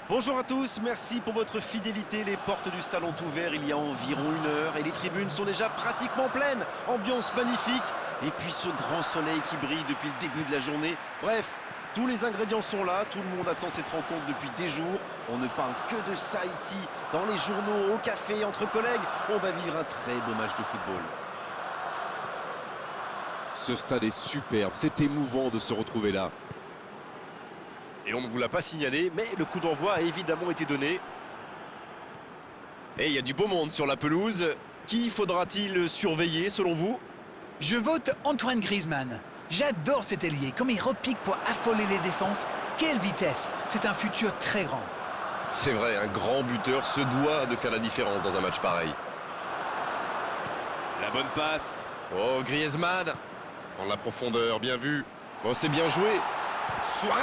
Bonjour à tous, merci pour votre fidélité. Les portes du stade ont ouvert il y a environ 1 heure et les tribunes sont déjà pratiquement pleines. Ambiance magnifique et puis ce grand soleil qui brille depuis le début de la journée. Bref, tous les ingrédients sont là, tout le monde attend cette rencontre depuis des jours. On ne parle que de ça ici, dans les journaux, au café, entre collègues. On va vivre un très beau match de football. Ce stade est superbe, c'est émouvant de se retrouver là. Et on ne vous l'a pas signalé, mais le coup d'envoi a évidemment été donné. Et il y a du beau monde sur la pelouse. Qui faudra-t-il surveiller selon vous? Je vote Antoine Griezmann. J'adore cet ailier, comme il repique pour affoler les défenses. Quelle vitesse! C'est un futur très grand. C'est vrai, un grand buteur se doit de faire la différence dans un match pareil. La bonne passe. Oh, Griezmann. Dans la profondeur, bien vu. Oh, c'est bien joué. Suarez.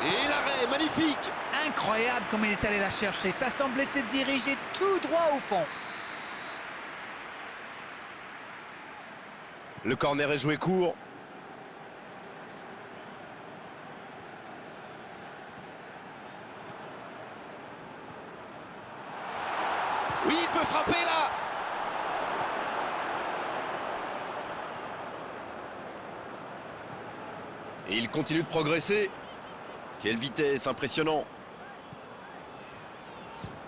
Et l'arrêt, magnifique. Incroyable comme il est allé la chercher. Ça semblait se diriger tout droit au fond. Le corner est joué court. Oui, il peut frapper là. Et il continue de progresser. Quelle vitesse, impressionnant.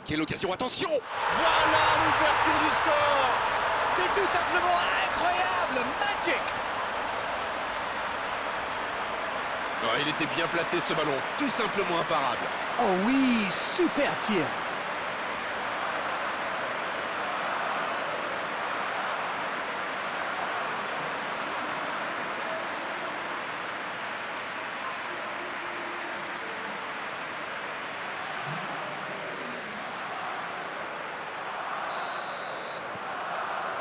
Quelle occasion, attention. Voilà l'ouverture du score. C'est tout simplement incroyable, magic. Oh, il était bien placé ce ballon, tout simplement imparable. Oh oui, super tir.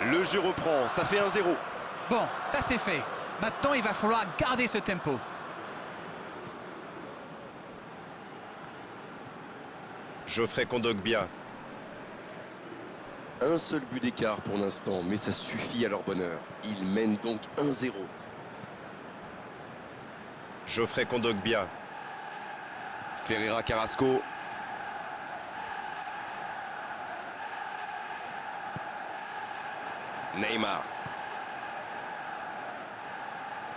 Le jeu reprend, ça fait 1-0. Bon, ça c'est fait. Maintenant, il va falloir garder ce tempo. Geoffrey Kondogbia. Un seul but d'écart pour l'instant, mais ça suffit à leur bonheur. Ils mènent donc 1-0. Geoffrey Kondogbia. Ferreira Carrasco. Neymar.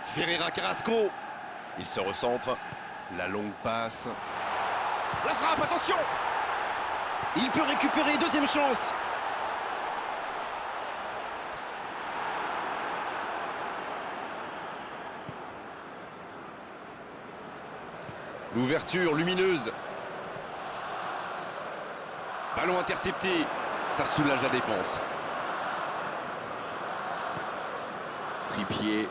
Ferreira Carrasco. Il se recentre. La longue passe. La frappe, attention. Il peut récupérer, deuxième chance. L'ouverture lumineuse. Ballon intercepté. Ça soulage la défense. Trippier.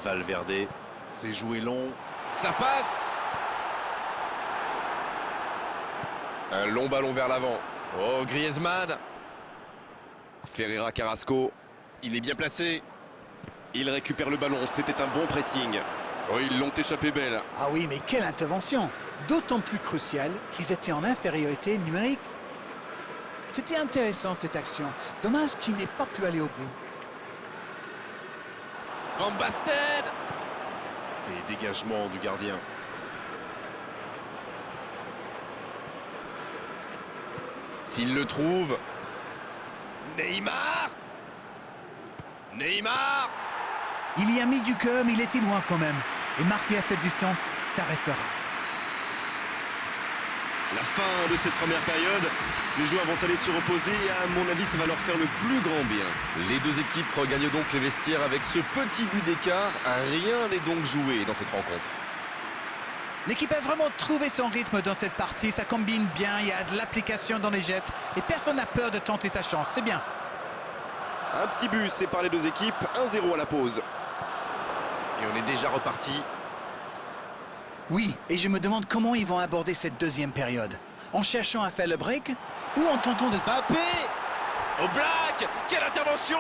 Valverde. C'est joué long. Ça passe. Un long ballon vers l'avant. Oh, Griezmann. Ferreira Carrasco. Il est bien placé. Il récupère le ballon. C'était un bon pressing. Oh, ils l'ont échappé belle. Ah oui, mais quelle intervention! D'autant plus cruciale qu'ils étaient en infériorité numérique. C'était intéressant cette action. Dommage qu'il n'ait pas pu aller au bout. Van Basten. Et dégagement du gardien. S'il le trouve. Neymar. Neymar. Il y a mis du cœur, mais il était loin quand même. Et marqué à cette distance, ça restera. La fin de cette première période, les joueurs vont aller se reposer et à mon avis ça va leur faire le plus grand bien. Les deux équipes regagnent donc les vestiaires avec ce petit but d'écart. Rien n'est donc joué dans cette rencontre. L'équipe a vraiment trouvé son rythme dans cette partie. Ça combine bien, il y a de l'application dans les gestes. Et personne n'a peur de tenter sa chance, c'est bien. Un petit but sépare les deux équipes, 1-0 à la pause. Et on est déjà reparti. Oui, et je me demande comment ils vont aborder cette deuxième période. En cherchant à faire le break ou en tentant de... Mbappé. Au black. Quelle intervention.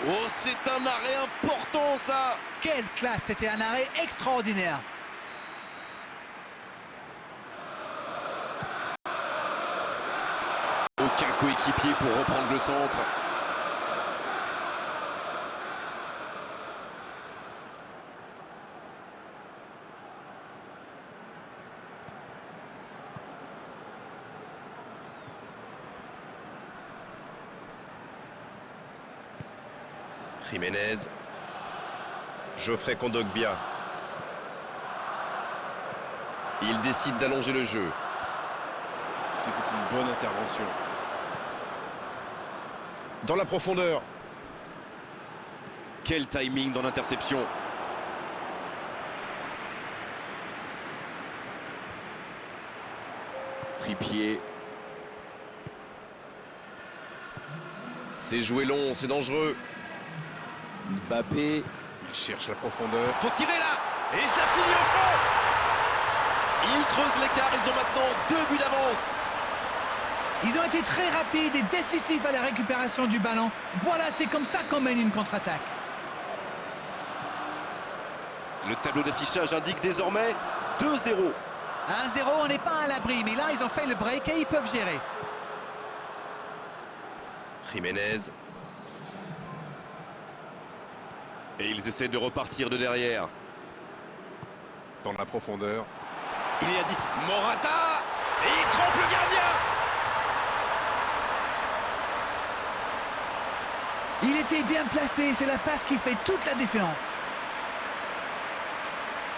Oh, c'est un arrêt important ça. Quelle classe, c'était un arrêt extraordinaire. Aucun coéquipier pour reprendre le centre. Jiménez. Geoffrey Kondogbia. Il décide d'allonger le jeu. C'était une bonne intervention. Dans la profondeur. Quel timing dans l'interception. Trippier. C'est joué long, c'est dangereux. Mbappé. Il cherche la profondeur. Faut tirer là. Et ça finit au fond. Ils creusent l'écart. Ils ont maintenant 2 buts d'avance. Ils ont été très rapides et décisifs à la récupération du ballon. Voilà, c'est comme ça qu'on mène une contre-attaque. Le tableau d'affichage indique désormais 2-0. 1-0, on n'est pas à l'abri, mais là, ils ont fait le break et ils peuvent gérer. Jiménez. Et ils essaient de repartir de derrière. Dans la profondeur. Il est à 10. Morata. Et il trompe le gardien. Il était bien placé, c'est la passe qui fait toute la différence.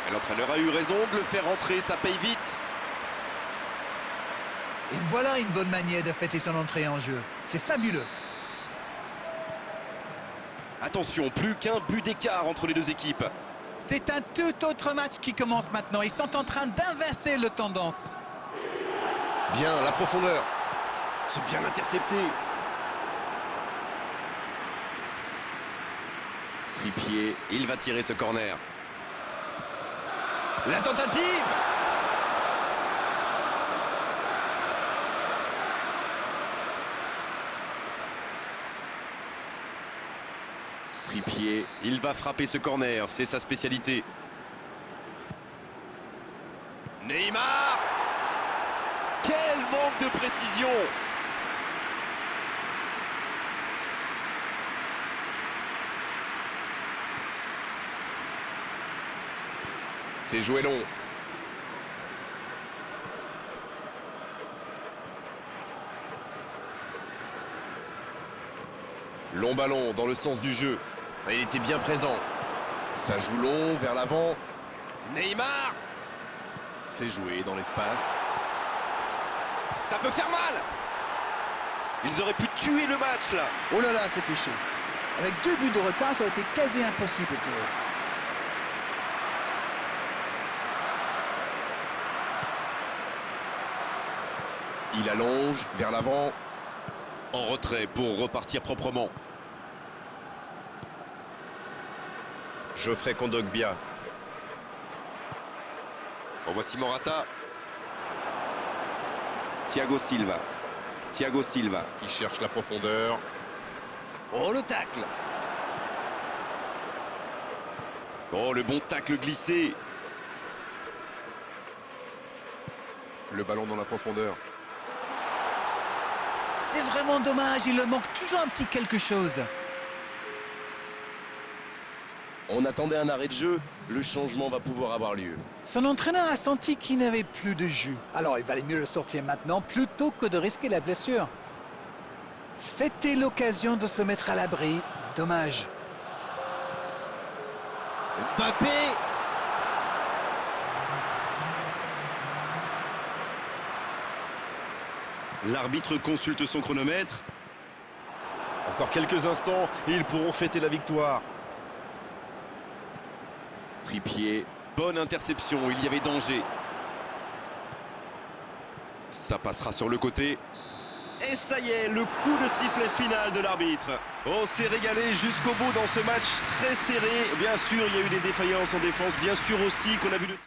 Et l'entraîneur a eu raison de le faire rentrer, ça paye vite. Et voilà une bonne manière de fêter son entrée en jeu. C'est fabuleux. Attention, plus qu'un but d'écart entre les deux équipes. C'est un tout autre match qui commence maintenant. Ils sont en train d'inverser le tendance. Bien, la profondeur. C'est bien intercepté. Trippier. Il va tirer ce corner. La tentative. Trippier. Il va frapper ce corner, c'est sa spécialité. Neymar. Quel manque de précision. C'est joué long. Long ballon dans le sens du jeu. Il était bien présent. Ça joue long, vers l'avant. Neymar. C'est joué dans l'espace. Ça peut faire mal. Ils auraient pu tuer le match là. Oh là là, c'était chaud. Avec 2 buts de retard, ça aurait été quasi impossible pour eux. Il allonge vers l'avant. En retrait pour repartir proprement. Geoffrey Kondogbia. En voici Morata. Thiago Silva. Thiago Silva. Qui cherche la profondeur. Oh, le tacle. Oh, le bon tacle glissé. Le ballon dans la profondeur. C'est vraiment dommage, il leur manque toujours un petit quelque chose. On attendait un arrêt de jeu. Le changement va pouvoir avoir lieu. Son entraîneur a senti qu'il n'avait plus de jus. Alors il valait mieux le sortir maintenant plutôt que de risquer la blessure. C'était l'occasion de se mettre à l'abri. Dommage. Mbappé. L'arbitre consulte son chronomètre. Encore quelques instants et ils pourront fêter la victoire. Trippier. Bonne interception, il y avait danger. Ça passera sur le côté. Et ça y est, le coup de sifflet final de l'arbitre. On s'est régalé jusqu'au bout dans ce match très serré. Bien sûr, il y a eu des défaillances en défense. Bien sûr aussi qu'on a vu de...